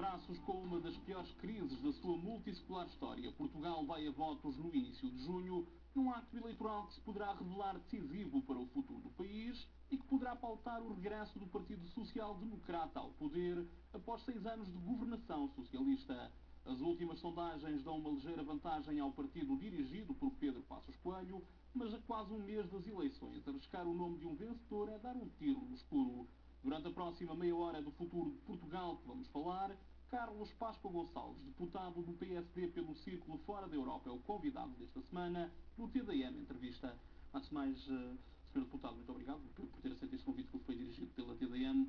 braços com uma das piores crises da sua multissecular história. Portugal vai a votos no início de junho, num ato eleitoral que se poderá revelar decisivo para o futuro do país e que poderá pautar o regresso do Partido Social Democrata ao poder após 6 anos de governação socialista. As últimas sondagens dão uma ligeira vantagem ao partido dirigido por Pedro Passos Coelho, mas a quase um mês das eleições, arriscar o nome de um vencedor é dar um tiro no escuro. Durante a próxima meia hora do futuro de Portugal que vamos falar, Carlos Páscoa Gonçalves, deputado do PSD pelo Círculo Fora da Europa, é o convidado desta semana no TDM Entrevista. Antes de mais, Sr. Deputado, muito obrigado por ter aceito este convite que foi dirigido pela TDM.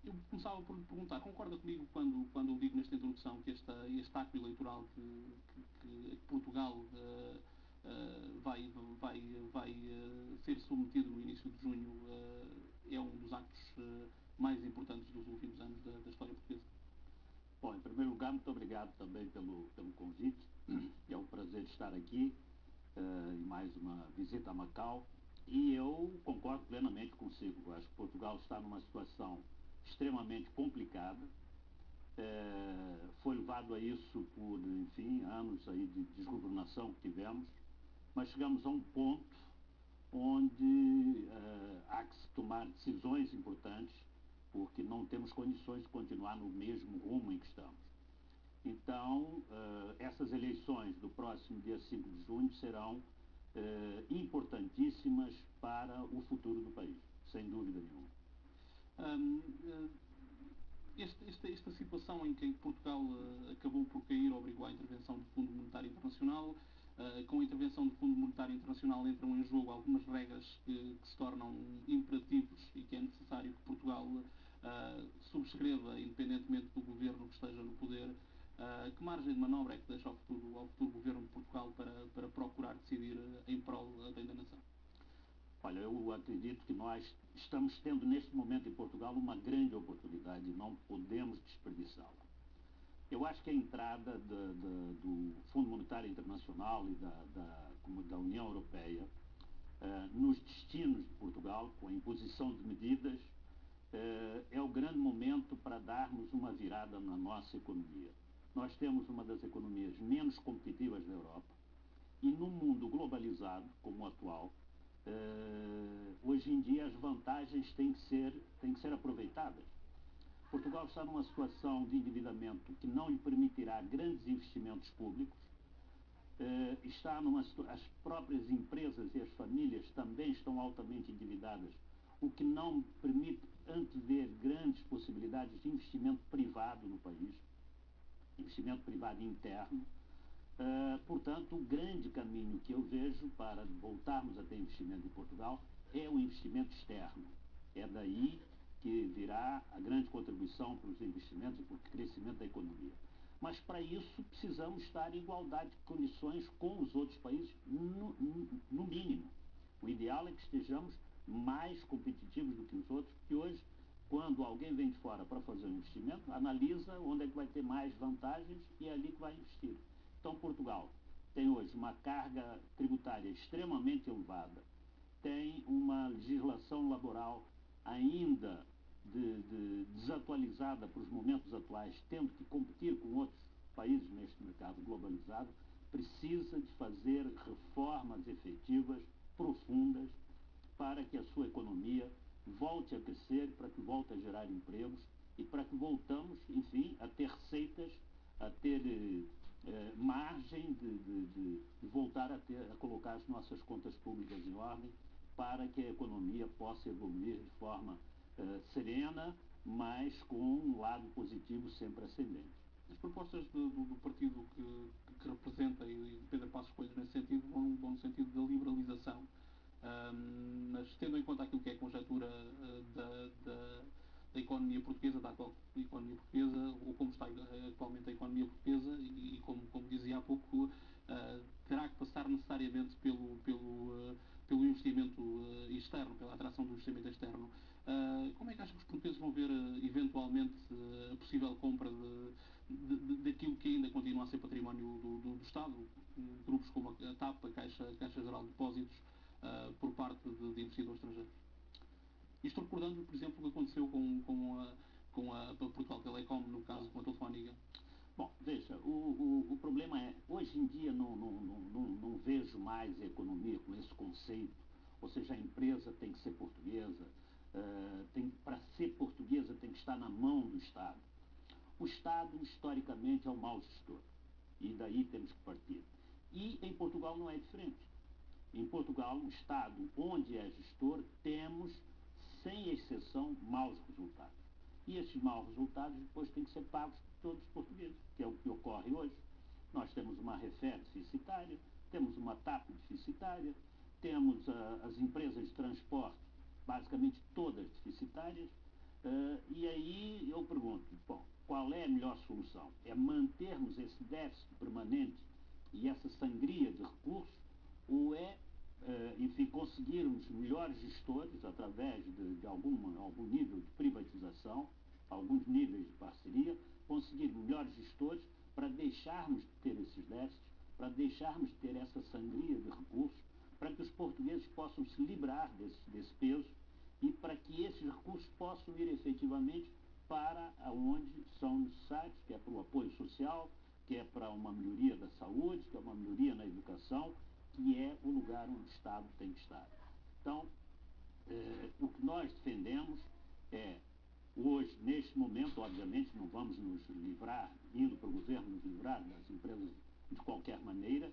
Eu começava por lhe perguntar, concorda comigo quando eu digo nesta introdução que este acto eleitoral que Portugal vai ser submetido no início de junho é um dos actos mais importantes dos últimos anos da história portuguesa? Bom, em primeiro lugar, muito obrigado também pelo convite. É um prazer estar aqui em mais uma visita a Macau. E eu concordo plenamente consigo. Eu acho que Portugal está numa situação extremamente complicada. Foi levado a isso por, enfim, anos aí de desgovernação que tivemos. Mas chegamos a um ponto onde há que se tomar decisões importantes, porque não temos condições de continuar no mesmo rumo em que estamos. Então, essas eleições do próximo dia 5 de junho serão importantíssimas para o futuro do país, sem dúvida nenhuma. Esta situação em que Portugal acabou por cair obrigou à intervenção do Fundo Monetário Internacional. Com a intervenção do Fundo Monetário Internacional entram em jogo algumas regras que se tornam imperativos e que é necessário que Portugal subscreva, independentemente do governo que esteja no poder. Que margem de manobra é que deixa ao futuro governo de Portugal para procurar decidir em prol da nação? Olha, eu acredito que nós estamos tendo neste momento em Portugal uma grande oportunidade e não podemos desperdiçá-la. Eu acho que a entrada do Fundo Monetário Internacional e da União Europeia nos destinos de Portugal, com a imposição de medidas, é o grande momento para darmos uma virada na nossa economia. Nós temos uma das economias menos competitivas da Europa e num mundo globalizado como o atual, hoje em dia as vantagens têm que ser aproveitadas. Portugal está numa situação de endividamento que não lhe permitirá grandes investimentos públicos, as próprias empresas e as famílias também estão altamente endividadas, o que não permite antever grandes possibilidades de investimento privado no país, investimento privado interno. Portanto, o grande caminho que eu vejo para voltarmos a ter investimento em Portugal é o investimento externo. É daí que virá a grande contribuição para os investimentos e para o crescimento da economia. Mas para isso precisamos estar em igualdade de condições com os outros países, no mínimo. O ideal é que estejamos mais competitivos do que os outros, porque hoje, quando alguém vem de fora para fazer um investimento, analisa onde é que vai ter mais vantagens e é ali que vai investir. Então, Portugal tem hoje uma carga tributária extremamente elevada, tem uma legislação laboral ainda desatualizada para os momentos atuais, tendo que competir com outros países neste mercado globalizado, precisa de fazer reformas efetivas, profundas, para que a sua economia volte a crescer, para que volte a gerar empregos e para que voltamos, enfim, a ter receitas, a ter margem de voltar a colocar as nossas contas públicas em ordem, para que a economia possa evoluir de forma serena, mas com um lado positivo sempre ascendente. As propostas do partido que representa e Pedro Passos Coelho nesse sentido vão no sentido da liberalização, mas tendo em conta aquilo que é a conjectura da economia portuguesa, da atual economia portuguesa, ou como está atualmente a economia portuguesa, e como dizia há pouco, terá que passar necessariamente pelo investimento externo, pela atração do investimento externo. Como é que acha que os portugueses vão ver eventualmente a possível compra daquilo que ainda continua a ser património do Estado, grupos como a TAP, a Caixa Geral de Depósitos, por parte de investidores estrangeiros? Isto recordando, por exemplo, o que aconteceu com a Portugal Telecom mais a economia com esse conceito, ou seja, a empresa tem que ser portuguesa, para ser portuguesa tem que estar na mão do Estado. O Estado, historicamente, é o mau gestor, e daí temos que partir. E em Portugal não é diferente. Em Portugal, o Estado, onde é gestor, temos, sem exceção, maus resultados. E esses maus resultados depois têm que ser pagos por todos os portugueses, que é o que ocorre hoje. Nós temos uma Refer deficitária, temos uma TAP deficitária, temos as empresas de transporte, basicamente todas deficitárias, e aí eu pergunto, bom, qual é a melhor solução? É mantermos esse déficit permanente e essa sangria de recursos, ou é, enfim, conseguirmos melhores gestores através de algum nível de privatização, alguns níveis de parceria, conseguir melhores gestores para deixarmos de ter esses déficits, para deixarmos de ter essa sangria de recursos, para que os portugueses possam se livrar desse peso e para que esses recursos possam ir efetivamente para onde são necessários, que é para o apoio social, que é para uma melhoria da saúde, que é uma melhoria na educação, que é o lugar onde o Estado tem que estar. Então, o que nós defendemos é, hoje, neste momento, obviamente, não vamos nos livrar, indo para o governo nos livrar das empresas de qualquer maneira,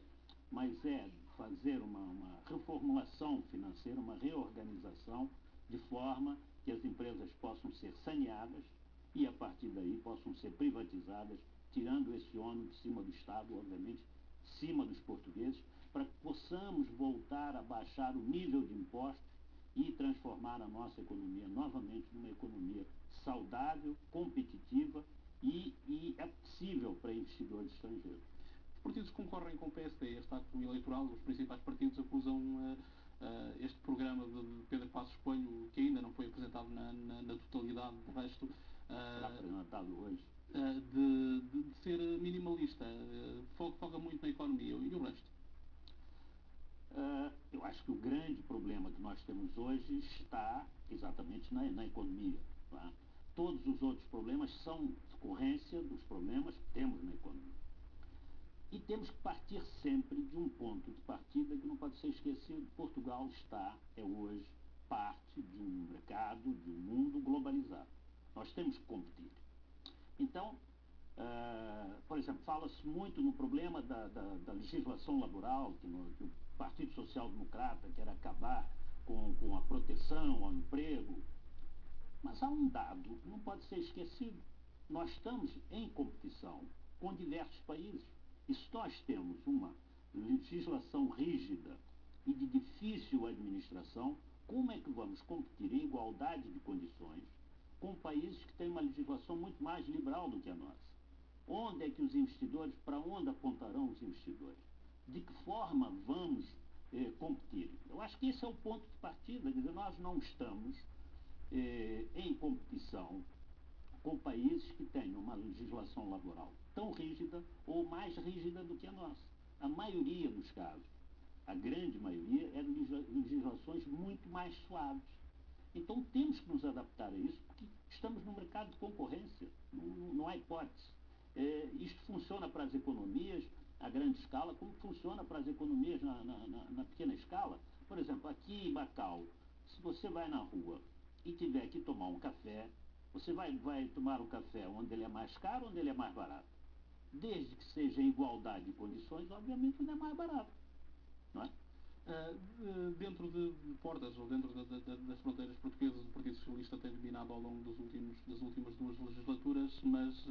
mas é fazer uma reformulação financeira, uma reorganização, de forma que as empresas possam ser saneadas e, a partir daí, possam ser privatizadas, tirando esse ônus de cima do Estado, obviamente, de cima dos portugueses, para que possamos voltar a baixar o nível de impostos e transformar a nossa economia novamente numa economia saudável, competitiva e acessível para investidores estrangeiros. Os partidos concorrem com o PSD, este acto eleitoral, os principais partidos acusam este programa de Pedro Passos Coelho, que ainda não foi apresentado na totalidade, de resto, será apresentado hoje, de ser minimalista, foca muito na economia e o resto. Eu acho que o grande problema que nós temos hoje está exatamente na economia. Tá? Todos os outros problemas são decorrência dos problemas que temos na economia. E temos que partir sempre de um ponto de partida que não pode ser esquecido. Portugal é hoje parte de um mercado, de um mundo globalizado. Nós temos que competir. Então, por exemplo, fala-se muito no problema da legislação laboral, que o Partido Social Democrata quer acabar com a proteção ao emprego. Mas há um dado que não pode ser esquecido. Nós estamos em competição com diversos países. E se nós temos uma legislação rígida e de difícil administração, como é que vamos competir em igualdade de condições com países que têm uma legislação muito mais liberal do que a nossa? Onde é que os investidores, para onde apontarão os investidores? De que forma vamos competir? Eu acho que esse é o ponto de partida. Quer dizer, nós não estamos em competição com países que tenham uma legislação laboral tão rígida ou mais rígida do que a nossa. A maioria dos casos, a grande maioria, é legislações muito mais suaves. Então temos que nos adaptar a isso, porque estamos num mercado de concorrência, não há hipótese. Isto funciona para as economias a grande escala, como funciona para as economias na pequena escala. Por exemplo, aqui em Macau, se você vai na rua e tiver que tomar um café, você vai tomar um café onde ele é mais caro ou onde ele é mais barato? Desde que seja em igualdade de condições, obviamente ele é mais barato, não é? Dentro de portas ou dentro das fronteiras portuguesas, o Partido Socialista tem dominado ao longo das últimas duas legislaturas, mas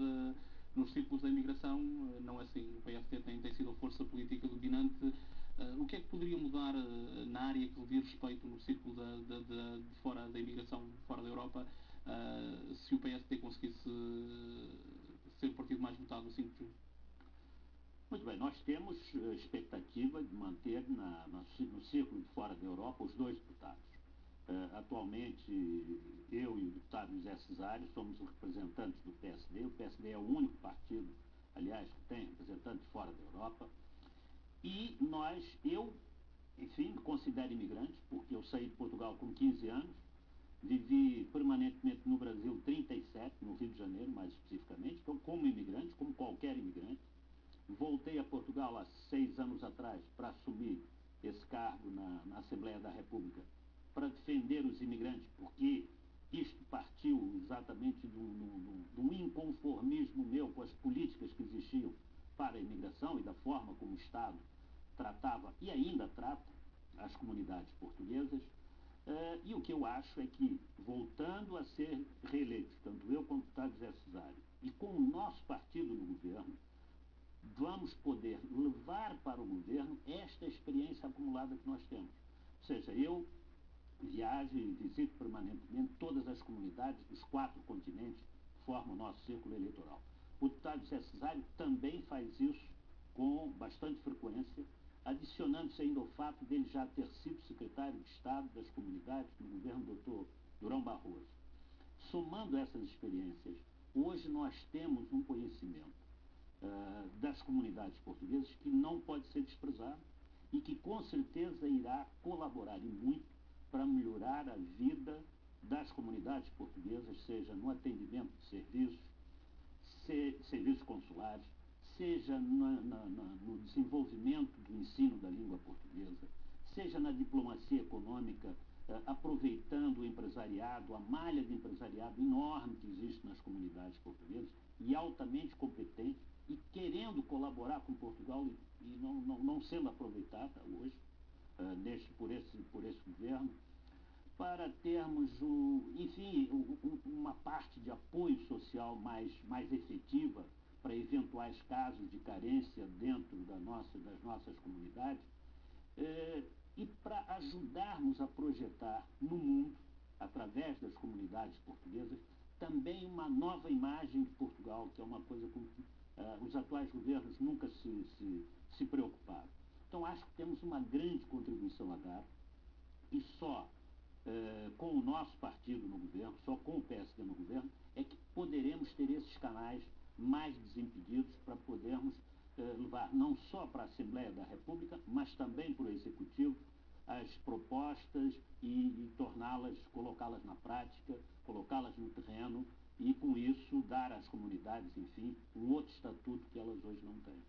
nos círculos da imigração não é assim. O PSD tem sido a força política dominante. O que é que poderia mudar na área que diz respeito no círculo de fora da imigração, fora da Europa, se o PSD conseguisse ser o partido mais votado no 5 de junho? Muito bem, nós temos expectativa de manter no círculo de fora da Europa os dois deputados. Atualmente, eu e o deputado José Cesário somos os representantes do PSD. O PSD é o único partido, aliás, que tem representantes fora da Europa. E eu, enfim, me considero imigrante, porque eu saí de Portugal com 15 anos, vivi permanentemente no Brasil 37, no Rio de Janeiro, mais especificamente, então como imigrante, como qualquer imigrante. Voltei a Portugal há 6 anos atrás para assumir esse cargo na Assembleia da República para defender os imigrantes, porque isto partiu exatamente de um inconformismo meu com as políticas que existiam para a imigração e da forma como o Estado tratava e ainda trata as comunidades portuguesas. E o que eu acho é que, voltando a ser reeleitos, tanto eu quanto o deputado José Cesário, e com o nosso partido no governo, vamos poder levar para o governo esta experiência acumulada que nós temos. Ou seja, eu viajo e visito permanentemente todas as comunidades dos 4 continentes que formam o nosso círculo eleitoral. O deputado José Cesário também faz isso com bastante frequência, adicionando-se ainda o fato dele já ter sido secretário de Estado das comunidades no governo do Dr. Durão Barroso. Somando essas experiências, hoje nós temos um conhecimento das comunidades portuguesas que não pode ser desprezado e que com certeza irá colaborar e muito para melhorar a vida das comunidades portuguesas, seja no atendimento de serviços consulares, seja no desenvolvimento do ensino da língua portuguesa, seja na diplomacia econômica, aproveitando o empresariado, a malha de empresariado enorme que existe nas comunidades portuguesas e altamente competente e querendo colaborar com Portugal e não sendo aproveitada hoje por esse governo, para termos, uma parte de apoio social mais efetiva para eventuais casos de carência dentro das nossas comunidades, e para ajudarmos a projetar no mundo, através das comunidades portuguesas, também uma nova imagem de Portugal, que é uma coisa com que os atuais governos nunca se preocuparam. Então, acho que temos uma grande contribuição a dar, e só com o nosso partido no governo, só com o PSD no governo, é que poderemos ter esses canais mais desimpedidos para podermos levar não só para a Assembleia da República, mas também para o Executivo, as propostas e colocá-las na prática, colocá-las no terreno e, com isso, dar às comunidades, enfim, um outro estatuto que elas hoje não têm.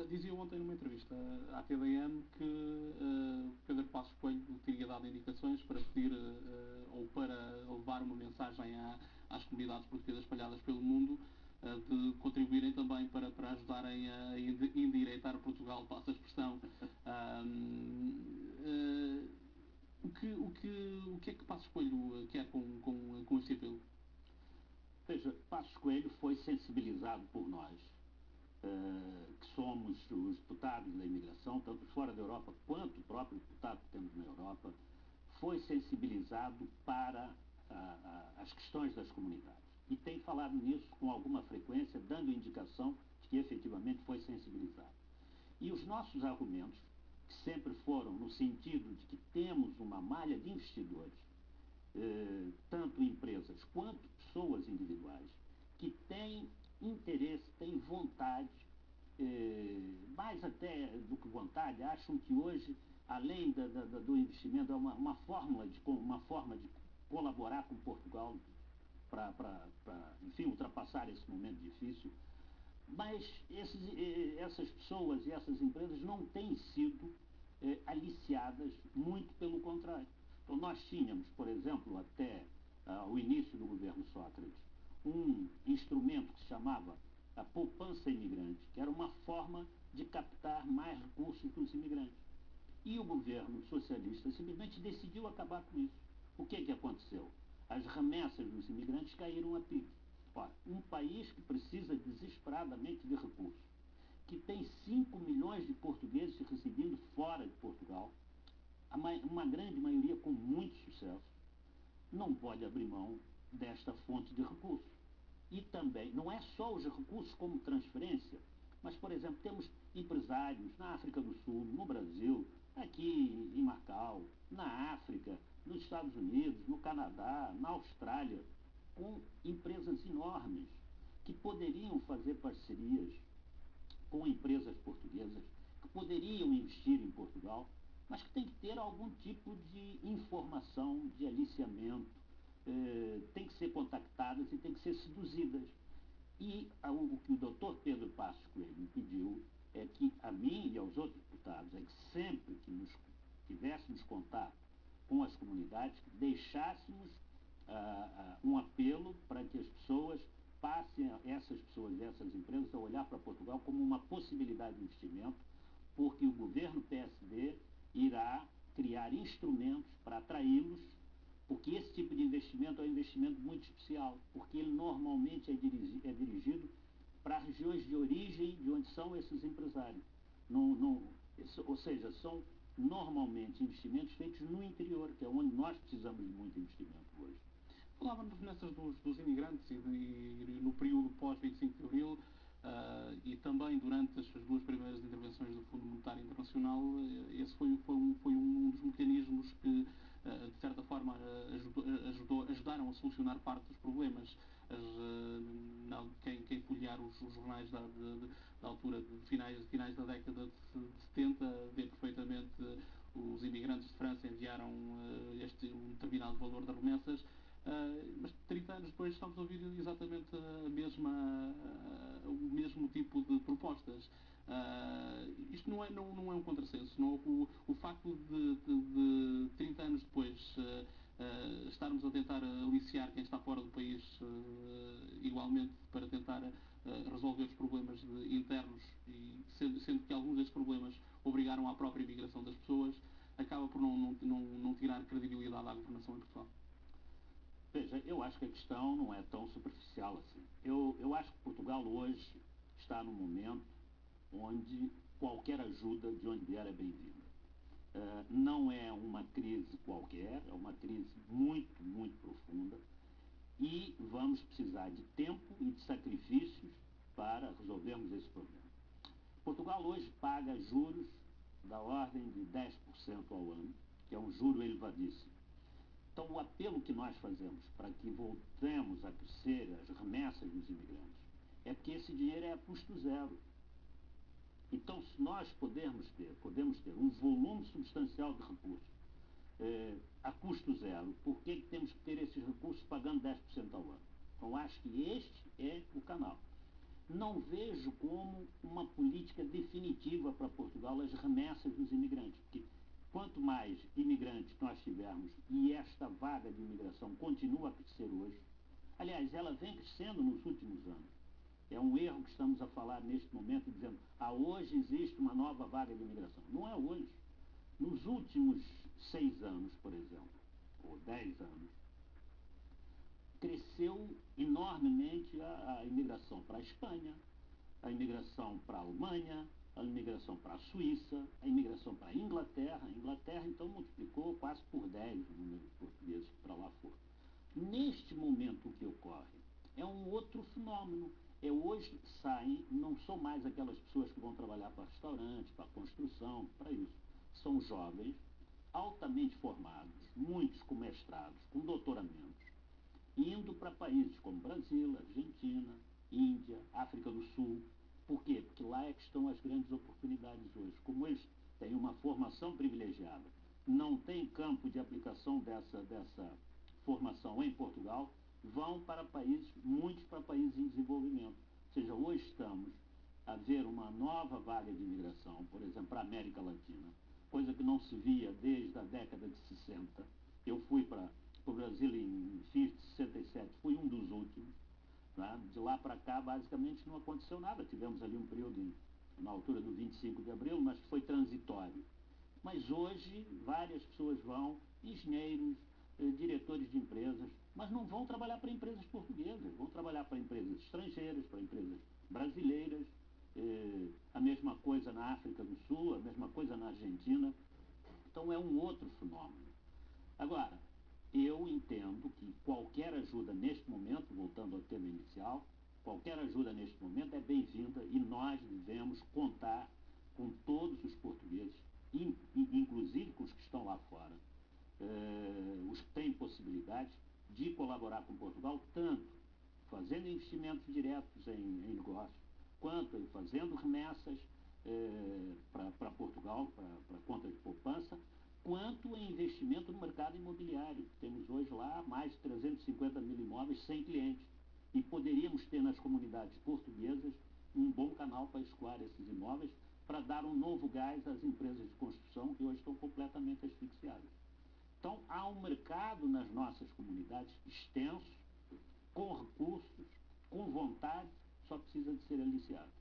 Dizia ontem numa entrevista à TVN que Pedro Passos Coelho teria dado indicações para pedir ou para levar uma mensagem às comunidades portuguesas espalhadas pelo mundo, de contribuírem também para ajudarem a endireitar Portugal, passa a expressão. O que é que Passos Coelho quer com este apelo? Veja, Passos Coelho foi sensibilizado por nós, que somos os deputados da imigração, tanto fora da Europa quanto o próprio deputado que temos na Europa, foi sensibilizado para as questões das comunidades. E tem falado nisso com alguma frequência, dando indicação de que efetivamente foi sensibilizado. E os nossos argumentos, que sempre foram no sentido de que temos uma malha de investidores, tanto empresas quanto pessoas individuais, que têm interesse, têm vontade, mais até do que vontade, acham que hoje, além do investimento, é uma forma de colaborar com Portugal para enfim, ultrapassar esse momento difícil. Mas essas pessoas e essas empresas não têm sido aliciadas, muito pelo contrário. Então, nós tínhamos, por exemplo, até o início do governo Sócrates, um instrumento que se chamava a poupança imigrante, que era uma forma de captar mais recursos dos imigrantes. E o governo socialista simplesmente decidiu acabar com isso. O que aconteceu? As remessas dos imigrantes caíram a pique. Ora, um país que precisa desesperadamente de recursos, que tem 5 milhões de portugueses residindo fora de Portugal, uma grande maioria com muito sucesso, não pode abrir mão desta fonte de recursos. E também, não é só os recursos como transferência, mas, por exemplo, temos empresários na África do Sul, no Brasil, aqui em Macau, na África, nos Estados Unidos, no Canadá, na Austrália, com empresas enormes que poderiam fazer parcerias com empresas portuguesas, que poderiam investir em Portugal, mas que tem que ter algum tipo de informação, de aliciamento, tem que ser contactadas e tem que ser seduzidas. E o que o doutor Pedro Passos Coelho me pediu é que a mim e aos outros deputados, é que sempre que nos tivéssemos contato com as comunidades, deixássemos um apelo para que as pessoas passem, essas pessoas e essas empresas, a olhar para Portugal como uma possibilidade de investimento, porque o governo PSD irá criar instrumentos para atraí-los, porque esse tipo de investimento é um investimento muito especial, porque ele normalmente é dirigido para regiões de origem de onde são esses empresários. Ou seja, são normalmente investimentos feitos no interior, que é onde nós precisamos de muito investimento hoje. Falávamos nessas dos imigrantes e no período pós-25 de Abril e também durante as duas primeiras intervenções do Fundo Monetário Internacional, esse foi um dos mecanismos que, de certa forma, ajudaram a solucionar parte dos problemas. Quem folhear os jornais da altura de finais da década de 70 vê perfeitamente os imigrantes de França enviaram um determinado valor de remessas. Mas 30 anos depois estamos a ouvir exatamente o mesmo tipo de propostas. Isto não é um contrassenso. O facto de 30 anos depois estarmos a tentar aliciar quem está fora do país igualmente para tentar resolver os problemas internos, e sendo que alguns destes problemas obrigaram à própria imigração das pessoas, acaba por não tirar credibilidade à governação em Portugal. Veja, eu acho que a questão não é tão superficial assim. Eu acho que Portugal hoje está num momento onde qualquer ajuda de onde vier é bem-vinda. Não é uma crise qualquer, é uma crise muito, muito profunda e vamos precisar de tempo e de sacrifícios para resolvermos esse problema. Portugal hoje paga juros da ordem de 10% ao ano, que é um juro elevadíssimo. Então, o apelo que nós fazemos para que voltemos a crescer as remessas dos imigrantes é porque esse dinheiro é a custo zero. Então, se nós podemos ter um volume substancial de recursos a custo zero, por que temos que ter esses recursos pagando 10% ao ano? Então, acho que este é o canal. Não vejo como uma política definitiva para Portugal as remessas dos imigrantes, porque quanto mais imigrantes nós tivermos, e esta vaga de imigração continua a crescer hoje, aliás, ela vem crescendo nos últimos anos. É um erro que estamos a falar neste momento, dizendo, hoje existe uma nova vaga de imigração. Não é hoje. Nos últimos 6 anos, por exemplo, ou 10 anos, cresceu enormemente a imigração para a Espanha, a imigração para a Alemanha, a imigração para a Suíça, a imigração para a Inglaterra. A Inglaterra, então, multiplicou quase por 10 o número de portugueses que para lá foram. Neste momento, o que ocorre é um outro fenômeno. Hoje saem, não são mais aquelas pessoas que vão trabalhar para restaurantes, para construção, para isso. São jovens, altamente formados, muitos com mestrados, com doutoramentos, indo para países como Brasil, Argentina, Índia, África do Sul. Por quê? Porque lá é que estão as grandes oportunidades hoje. Como eles têm uma formação privilegiada, não tem campo de aplicação dessa formação em Portugal, vão para muitos para países em desenvolvimento. Ou seja, hoje estamos a ver uma nova vaga de imigração, por exemplo, para a América Latina, coisa que não se via desde a década de 60. Eu fui para o Brasil em fins de 67, fui um dos últimos. De lá para cá, basicamente, não aconteceu nada. Tivemos ali um período na altura do 25 de abril, mas que foi transitório. Mas hoje, várias pessoas vão, engenheiros, diretores de empresas, mas não vão trabalhar para empresas portuguesas, vão trabalhar para empresas estrangeiras, para empresas brasileiras, a mesma coisa na África do Sul, a mesma coisa na Argentina. Então, é um outro fenômeno. Agora, eu entendo que qualquer ajuda neste momento, voltando ao tema inicial, qualquer ajuda neste momento é bem-vinda e nós devemos contar com todos os portugueses, inclusive com os que estão lá fora, os que têm possibilidades de colaborar com Portugal, tanto fazendo investimentos diretos em negócios, quanto fazendo remessas para Portugal, para conta de poupança, quanto em investimento no mercado imobiliário. Temos hoje lá mais de 350 mil imóveis sem clientes. E poderíamos ter nas comunidades portuguesas um bom canal para escoar esses imóveis, para dar um novo gás às empresas de construção que hoje estão completamente asfixiadas. Então, há um mercado nas nossas comunidades extenso, com recursos, com vontade, só precisa de ser aliciado.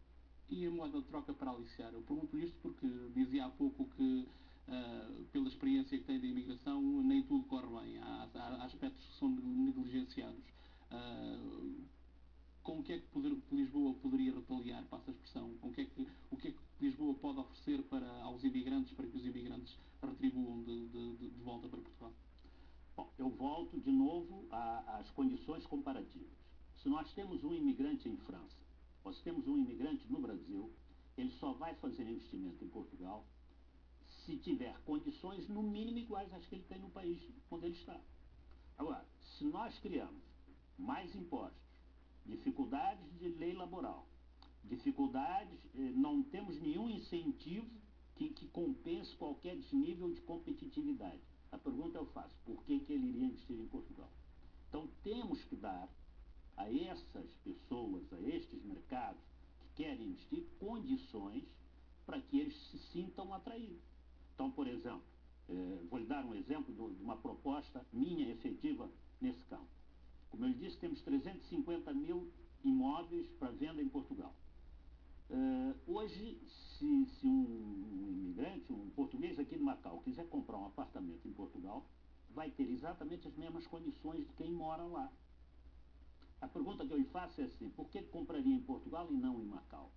E a moeda de troca para aliciar? Eu pergunto isto porque dizia há pouco que, pela experiência que tem da imigração, nem tudo corre bem. Há aspectos que são negligenciados. Com o que é que Lisboa poderia retaliar, passa a expressão? O que é que Lisboa pode oferecer aos imigrantes, para que os imigrantes retribuam de volta para Portugal? Bom, eu volto de novo às condições comparativas. Se nós temos um imigrante em França, ou se temos um imigrante no Brasil, ele só vai fazer investimento em Portugal se tiver condições no mínimo iguais às que ele tem no país onde ele está. Agora, se nós criamos mais impostos, dificuldades de lei laboral, dificuldades, não temos nenhum incentivo que compense qualquer desnível de competitividade. A pergunta eu faço, por que ele iria investir em Portugal? Então temos que dar a essas pessoas, a estes mercados que querem investir, condições para que eles se sintam atraídos. Então, por exemplo, vou lhe dar um exemplo de uma proposta minha efetiva nesse campo. Como eu disse, temos 350 mil imóveis para venda em Portugal. Hoje, se um imigrante, um português aqui de Macau, quiser comprar um apartamento em Portugal, vai ter exatamente as mesmas condições de quem mora lá. A pergunta que eu lhe faço é assim, por que compraria em Portugal e não em Macau?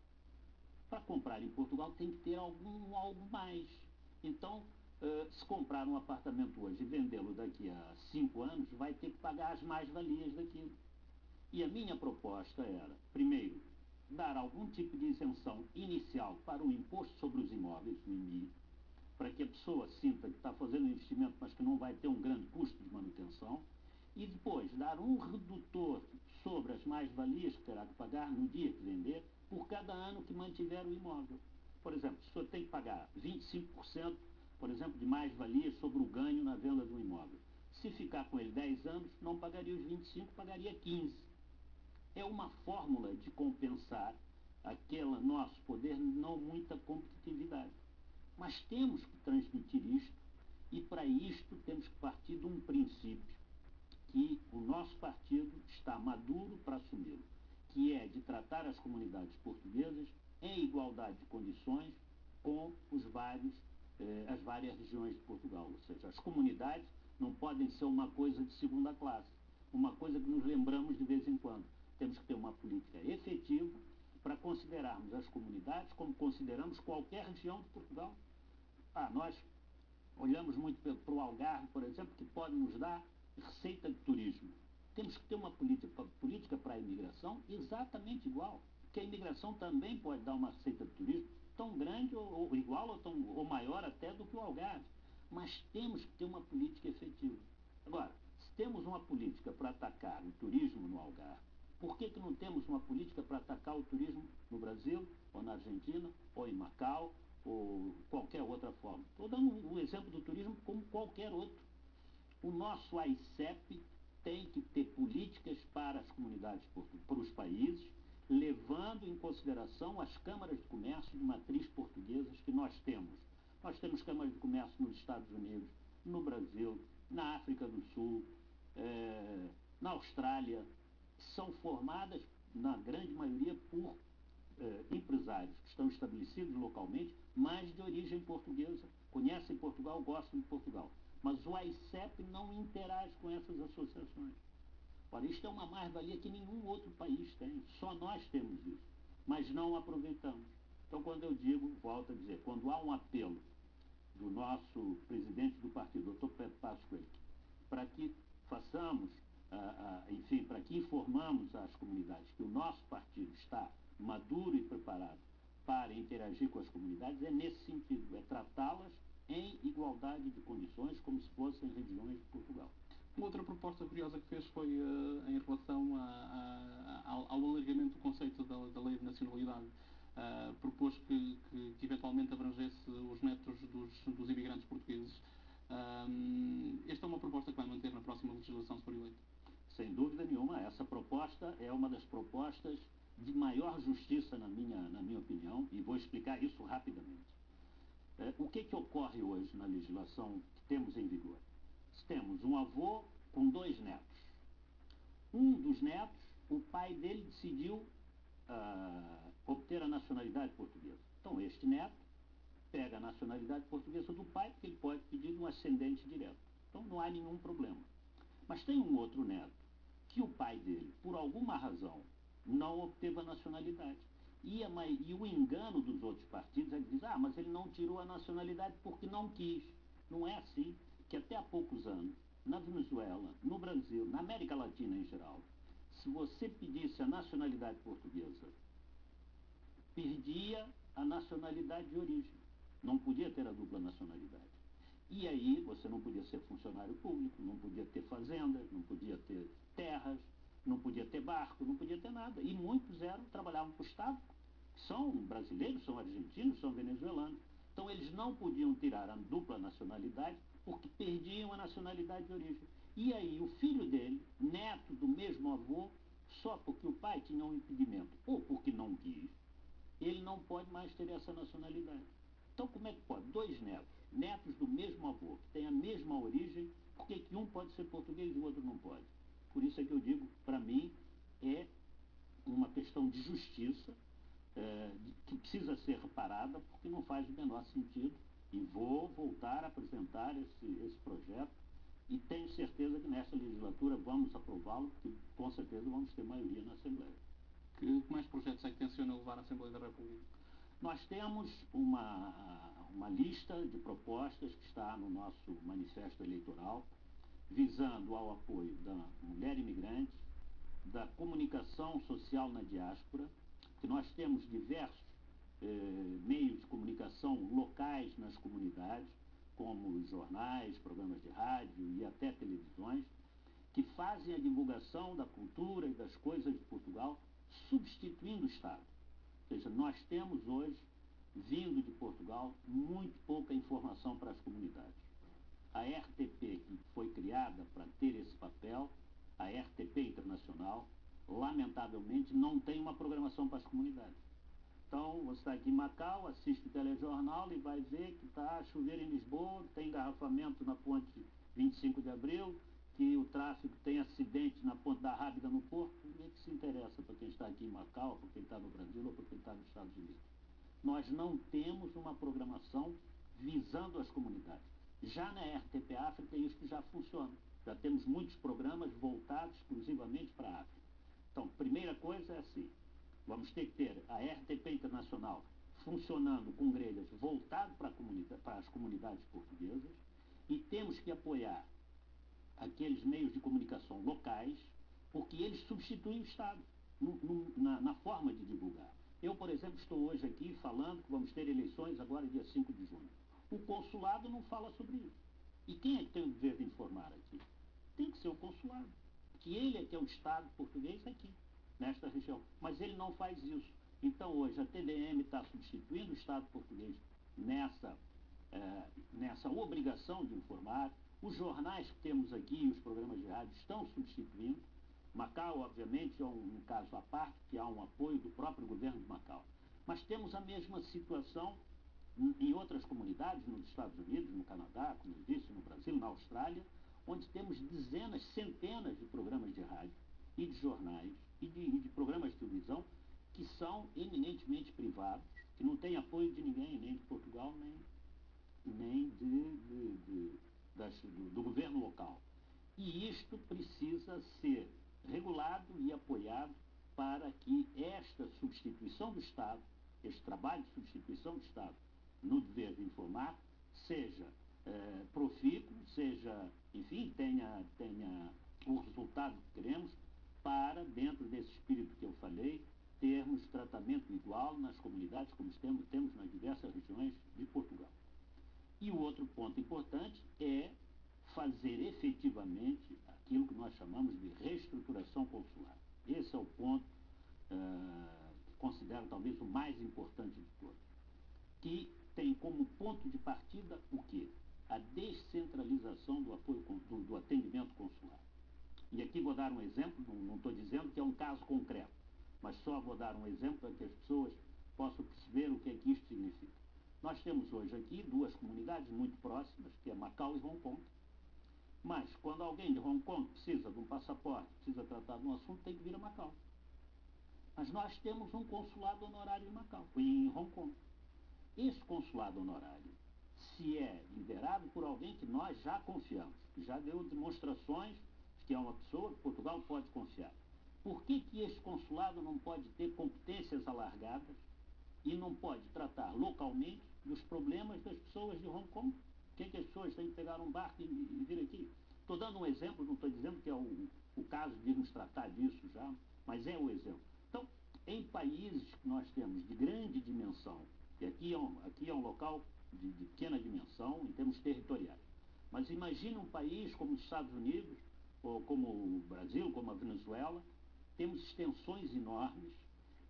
Para comprar em Portugal tem que ter algo mais. Então, se comprar um apartamento hoje e vendê-lo daqui a 5 anos, vai ter que pagar as mais-valias daquilo. E a minha proposta era, primeiro, dar algum tipo de isenção inicial para o imposto sobre os imóveis, o IMI, para que a pessoa sinta que está fazendo um investimento, mas que não vai ter um grande custo de manutenção, e depois dar um redutor sobre as mais-valias que terá que pagar no dia que vender, por cada ano que mantiver o imóvel. Por exemplo, se o senhor tem que pagar 25%, por exemplo, de mais-valias sobre o ganho na venda do imóvel. Se ficar com ele 10 anos, não pagaria os 25, pagaria 15. É uma fórmula de compensar aquele nosso poder, não muita competitividade. Mas temos que transmitir isto, e para isto temos que partir de um princípio que o nosso partido está maduro para assumi-lo, que é de tratar as comunidades portuguesas em igualdade de condições com as várias regiões de Portugal. Ou seja, as comunidades não podem ser uma coisa de segunda classe, uma coisa que nos lembramos de vez em quando. Temos que ter uma política efetiva para considerarmos as comunidades como consideramos qualquer região de Portugal. Nós olhamos muito para o Algarve, por exemplo, que pode nos dar receita de turismo. Temos que ter uma política para a imigração exatamente igual, porque a imigração também pode dar uma receita de turismo tão grande ou igual ou maior até do que o Algarve. Mas temos que ter uma política efetiva. Agora, se temos uma política para atacar o turismo no Algarve, por que não temos uma política para atacar o turismo no Brasil, ou na Argentina, ou em Macau, ou qualquer outra forma? Estou dando um exemplo do turismo como qualquer outro. O nosso AICEP tem que ter políticas para as comunidades, para os países, levando em consideração as câmaras de comércio de matriz portuguesas que nós temos. Nós temos câmaras de comércio nos Estados Unidos, no Brasil, na África do Sul, na Austrália, que são formadas, na grande maioria, por empresários que estão estabelecidos localmente, mas de origem portuguesa, conhecem Portugal, gostam de Portugal. Mas o AICEP não interage com essas associações. Ora, isto é uma mais-valia que nenhum outro país tem, só nós temos isso, mas não aproveitamos. Então, quando eu digo, volto a dizer, quando há um apelo do nosso presidente do partido, Dr. Pedro Passos Coelho, para que façamos, enfim, para que informamos às comunidades que o nosso partido está maduro e preparado para interagir com as comunidades, é nesse sentido, é tratá-las em igualdade de condições, como se fossem regiões de Portugal. Uma outra proposta curiosa que fez foi em relação ao alargamento do conceito da lei de nacionalidade. Propôs que eventualmente abrangesse os netos dos imigrantes portugueses. Esta é uma proposta que vai manter na próxima legislação, se for eleito? Sem dúvida nenhuma, essa proposta é uma das propostas de maior justiça na minha opinião, e vou explicar isso rapidamente. O que ocorre hoje na legislação que temos em vigor? Temos um avô com 2 netos. Um dos netos, o pai dele decidiu obter a nacionalidade portuguesa. Então, este neto pega a nacionalidade portuguesa do pai, porque ele pode pedir um ascendente direto. Então, não há nenhum problema. Mas tem um outro neto, que o pai dele, por alguma razão, não obteve a nacionalidade. E o engano dos outros partidos é que diz, mas ele não tirou a nacionalidade porque não quis. Não é assim, que até há poucos anos, na Venezuela, no Brasil, na América Latina em geral, se você pedisse a nacionalidade portuguesa, perdia a nacionalidade de origem. Não podia ter a dupla nacionalidade. E aí você não podia ser funcionário público, não podia ter fazendas, não podia ter terras, não podia ter barco, não podia ter nada. E muitos trabalhavam para o Estado, são brasileiros, são argentinos, são venezuelanos. Então eles não podiam tirar a dupla nacionalidade porque perdiam a nacionalidade de origem. E aí o filho dele, neto do mesmo avô, só porque o pai tinha um impedimento ou porque não quis, ele não pode mais ter essa nacionalidade. Então como é que pode? 2 netos do mesmo avô, que têm a mesma origem, por que um pode ser português e o outro não pode? Por isso é que eu digo, para mim, é uma questão de justiça, que precisa ser reparada, porque não faz o menor sentido, e vou voltar a apresentar esse projeto, e tenho certeza que nesta legislatura vamos aprová-lo, porque com certeza vamos ter maioria na Assembleia. Que mais projetos é que tenciona levar à Assembleia da República? Nós temos uma lista de propostas que está no nosso manifesto eleitoral, visando ao apoio da mulher imigrante, da comunicação social na diáspora, que nós temos diversos meios de comunicação locais nas comunidades, como jornais, programas de rádio e até televisões, que fazem a divulgação da cultura e das coisas de Portugal, substituindo o Estado. Ou seja, nós temos hoje, vindo de Portugal, muito pouca informação para as comunidades. A RTP, que foi criada para ter esse papel, a RTP Internacional, lamentavelmente não tem uma programação para as comunidades. Então, você está aqui em Macau, assiste o telejornal e vai ver que está chovendo em Lisboa, que tem engarrafamento na ponte 25 de abril, que o tráfego tem acidente na ponte da Rábida no Porto. Ninguém que se interessa para quem está aqui em Macau, para quem está no Brasil ou para quem está nos Estados Unidos. Nós não temos uma programação visando as comunidades. Já na RTP África isso já funciona. Já temos muitos programas voltados exclusivamente para a África. Então, primeira coisa é assim, vamos ter que ter a RTP Internacional funcionando com grelhas voltado para as comunidades portuguesas, e temos que apoiar aqueles meios de comunicação locais, porque eles substituem o Estado na forma de divulgar. Eu, por exemplo, estou hoje aqui falando que vamos ter eleições agora dia 5 de junho. O consulado não fala sobre isso. E quem é que tem o dever de informar aqui? Tem que ser o consulado, que ele é que é o Estado português aqui, nesta região. Mas ele não faz isso. Então hoje a TVM está substituindo o Estado português nessa obrigação de informar. Os jornais que temos aqui, os programas de rádio, estão substituindo. Macau, obviamente, é um caso à parte, que há um apoio do próprio governo de Macau. Mas temos a mesma situação em outras comunidades, nos Estados Unidos, no Canadá, como eu disse, no Brasil, na Austrália, onde temos dezenas, centenas de programas de rádio e de jornais e de programas de televisão que são eminentemente privados, que não têm apoio de ninguém, nem de Portugal, nem do governo local. E isto precisa ser regulado e apoiado para que esta substituição do Estado, este trabalho de substituição do Estado no dever de informar, seja profícuo, seja, enfim, tenha o resultado que queremos, para, dentro desse espírito que eu falei, termos tratamento igual nas comunidades como temos nas diversas regiões de Portugal. E o outro ponto importante é fazer efetivamente aquilo que nós chamamos de reestruturação consular. Esse é o ponto que considero talvez o mais importante de todos, que tem como ponto de partida o quê? A descentralização do apoio, do atendimento consular. E aqui vou dar um exemplo, não estou dizendo que é um caso concreto, mas só vou dar um exemplo para que as pessoas possam perceber o que é que isto significa. Nós temos hoje aqui duas comunidades muito próximas, que é Macau e Hong Kong, mas quando alguém de Hong Kong precisa de um passaporte, precisa tratar de um assunto, tem que vir a Macau. Mas nós temos um consulado honorário em Macau, em Hong Kong. Esse consulado honorário, se é liderado por alguém que nós já confiamos, que já deu demonstrações de que é uma pessoa que Portugal pode confiar. Por que esse consulado não pode ter competências alargadas e não pode tratar localmente dos problemas das pessoas de Hong Kong? Por que as pessoas têm que pegar um barco e vir aqui? Estou dando um exemplo, não estou dizendo que é o caso de nos tratar disso já, mas é o exemplo. Então, em países que nós temos de grande dimensão, e aqui é um local de pequena dimensão em termos territoriais, mas imagine um país como os Estados Unidos, ou como o Brasil, como a Venezuela, temos extensões enormes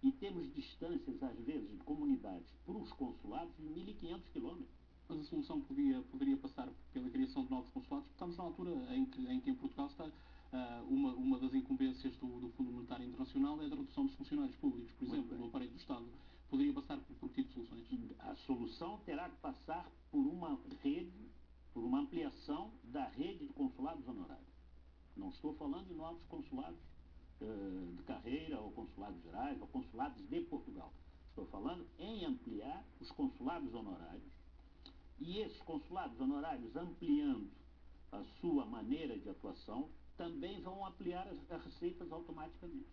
e temos distâncias, às vezes, de comunidades para os consulados de 1.500 quilômetros. Mas a solução poderia passar pela criação de novos consulados, porque estamos na altura em que em Portugal está uma das incumbências do Fundo Monetário Internacional é a redução dos funcionários públicos, por exemplo, no aparelho do Estado. Poderia passar por que tipo de soluções? A solução terá que passar por uma rede, por uma ampliação da rede de consulados honorários. Não estou falando de novos consulados de carreira, ou consulados gerais, ou consulados de Portugal. Estou falando em ampliar os consulados honorários. E esses consulados honorários, ampliando a sua maneira de atuação, também vão ampliar as receitas automaticamente.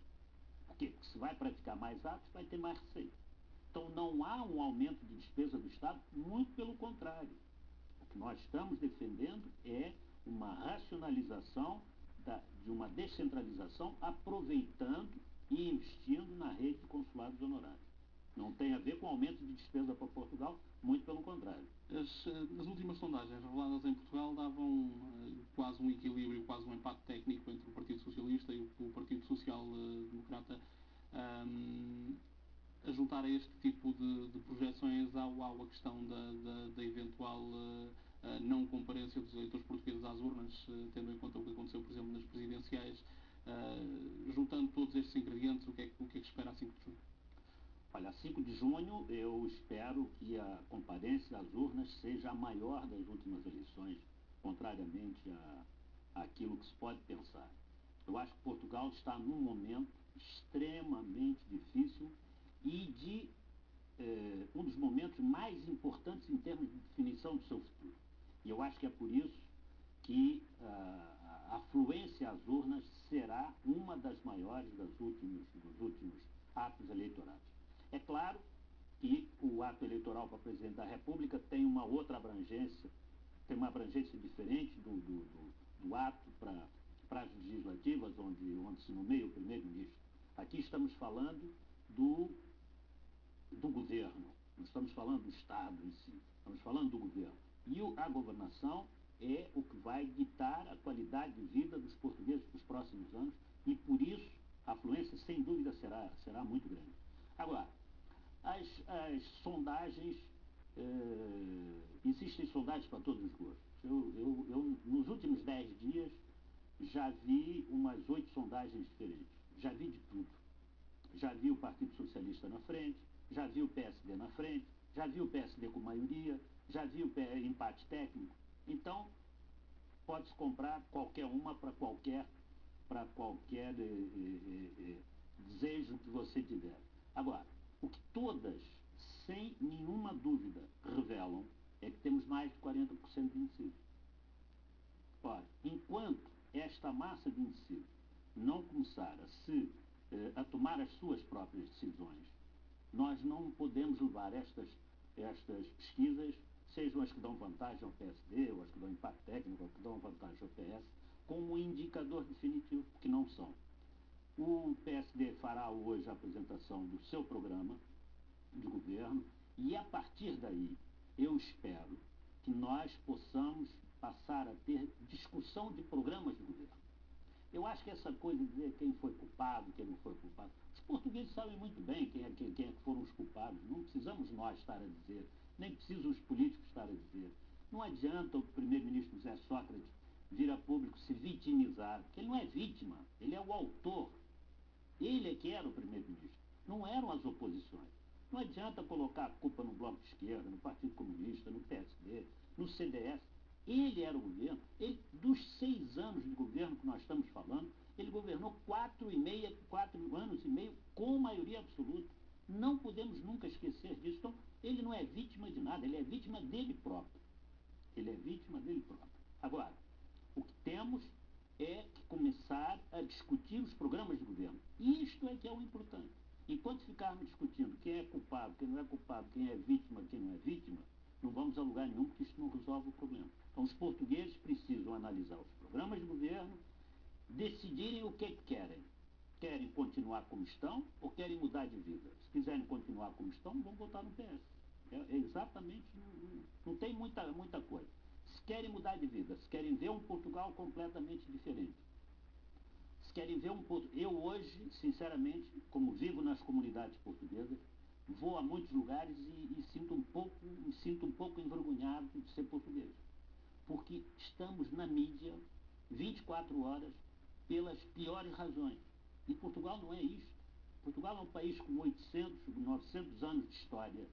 Por quê? Porque se vai praticar mais atos, vai ter mais receita. Então não há um aumento de despesa do Estado, muito pelo contrário. O que nós estamos defendendo é uma racionalização de uma descentralização, aproveitando e investindo na rede de consulados honorários. Não tem a ver com aumento de despesa para Portugal, muito pelo contrário. As últimas sondagens reveladas em Portugal davam quase um equilíbrio, quase um empate técnico entre o Partido Socialista e o Partido Social Democrata. A juntar a este tipo de projeções à questão da eventual não comparência dos eleitores portugueses às urnas, tendo em conta o que aconteceu, por exemplo, nas presidenciais. Juntando todos estes ingredientes, o que é que espera a 5 de junho? Olha, a 5 de junho eu espero que a comparência às urnas seja a maior das últimas eleições, contrariamente àquilo que se pode pensar. Eu acho que Portugal está num momento extremamente difícil e um dos momentos mais importantes em termos de definição do seu futuro. E eu acho que é por isso que a afluência às urnas será uma das maiores dos últimos atos eleitorais. É claro que o ato eleitoral para presidente da República tem uma outra abrangência, tem uma abrangência diferente do ato para as legislativas, onde se nomeia o primeiro-ministro. Aqui estamos falando do governo, não estamos falando do Estado em si, estamos falando do governo. E a governação é o que vai ditar a qualidade de vida dos portugueses para os próximos anos e, por isso, a afluência, sem dúvida, será muito grande. Agora, as sondagens, existem sondagens para todos os gostos. Eu, nos últimos 10 dias, já vi umas 8 sondagens diferentes. Já vi de tudo. Já vi o Partido Socialista na frente, já vi o PSD na frente, já vi o PSD com maioria, já vi o empate técnico. Então, pode-se comprar qualquer uma para qualquer desejo que você tiver. Agora, o que todas, sem nenhuma dúvida, revelam é que temos mais de 40% de indecisos. Ora, enquanto esta massa de indecisos não começar a tomar as suas próprias decisões, nós não podemos levar estas pesquisas, sejam as que dão vantagem ao PSD, ou as que dão impacto técnico, ou as que dão vantagem ao PS, como um indicador definitivo, porque não são. O PSD fará hoje a apresentação do seu programa de governo e, a partir daí, eu espero que nós possamos passar a ter discussão de programas de governo. Eu acho que essa coisa de dizer quem foi culpado, quem não foi culpado, os portugueses sabem muito bem quem é que foram os culpados. Não precisamos nós estar a dizer, nem precisam os políticos estar a dizer. Não adianta o primeiro-ministro José Sócrates vir a público se vitimizar, porque ele não é vítima, ele é o autor. Ele é que era o primeiro-ministro, não eram as oposições. Não adianta colocar a culpa no Bloco de Esquerda, no Partido Comunista, no PSD, no CDS. Ele era o governo. Ele, dos 6 anos de governo que nós estamos falando, ele governou 4 anos e meio com maioria absoluta. Não podemos nunca esquecer disso. Então, ele não é vítima de nada, ele é vítima dele próprio. Ele é vítima dele próprio. Agora, o que temos é que começar a discutir os programas de governo. Isto é que é o importante. Enquanto ficarmos discutindo quem é culpado, quem não é culpado, quem é vítima, quem não é vítima, não vamos a lugar nenhum, porque isso não resolve o problema. Então, os portugueses precisam analisar os programas de governo, decidirem o que querem. Querem continuar como estão ou querem mudar de vida? Se quiserem continuar como estão, vão votar no PS. É exatamente, não tem muita coisa. Se querem mudar de vida, se querem ver um Portugal completamente diferente, se querem ver um Portugal... Eu hoje, sinceramente, como vivo nas comunidades portuguesas, vou a muitos lugares e me sinto um pouco envergonhado de ser português. Porque estamos na mídia 24 horas pelas piores razões. E Portugal não é isto. Portugal é um país com 800, 900 anos de história,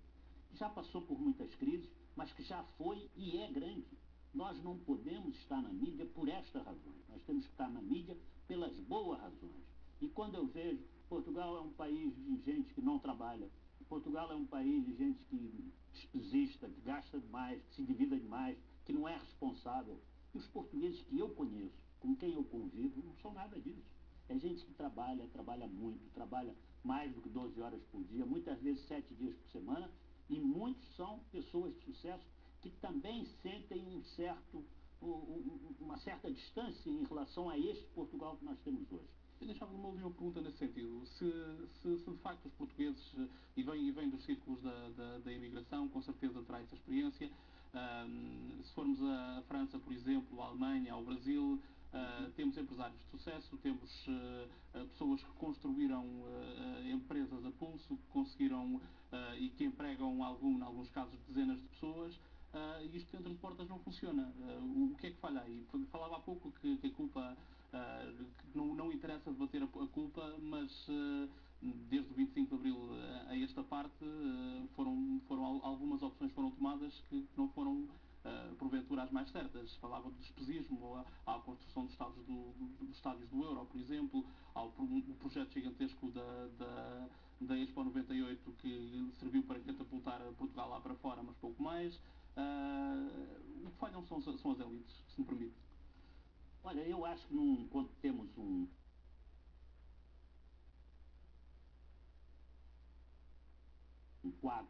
que já passou por muitas crises, mas que já foi e é grande. Nós não podemos estar na mídia por esta razão. Nós temos que estar na mídia pelas boas razões. E quando eu vejo, Portugal é um país de gente que não trabalha, Portugal é um país de gente que despesista, que gasta demais, que se endivida demais, que não é responsável. E os portugueses que eu conheço, com quem eu convivo, não são nada disso. É gente que trabalha muito, trabalha mais do que 12 horas por dia, muitas vezes 7 dias por semana, e muitos são pessoas de sucesso que também sentem uma certa distância em relação a este Portugal que nós temos hoje. Eu deixava uma última pergunta nesse sentido. Se de facto os portugueses, e vem dos círculos da imigração, com certeza terá essa experiência, se formos a França, por exemplo, a Alemanha, ao Brasil, temos empresários de sucesso, temos pessoas que construíram empresas a pulso, que conseguiram e que empregam, em alguns casos, dezenas de pessoas. E isto dentro de portas não funciona. O que é que falha aí? Falava há pouco que a culpa, que não interessa debater a culpa, mas desde o 25 de Abril a esta parte algumas opções foram tomadas que não foram porventura as mais certas. Falava do despesismo, à construção dos estádios do Euro, por exemplo, ao projeto gigantesco da Expo 98 que serviu para catapultar Portugal lá para fora, mas pouco mais. O que falham são as elites, se me permite. Olha, eu acho que quando temos um quadro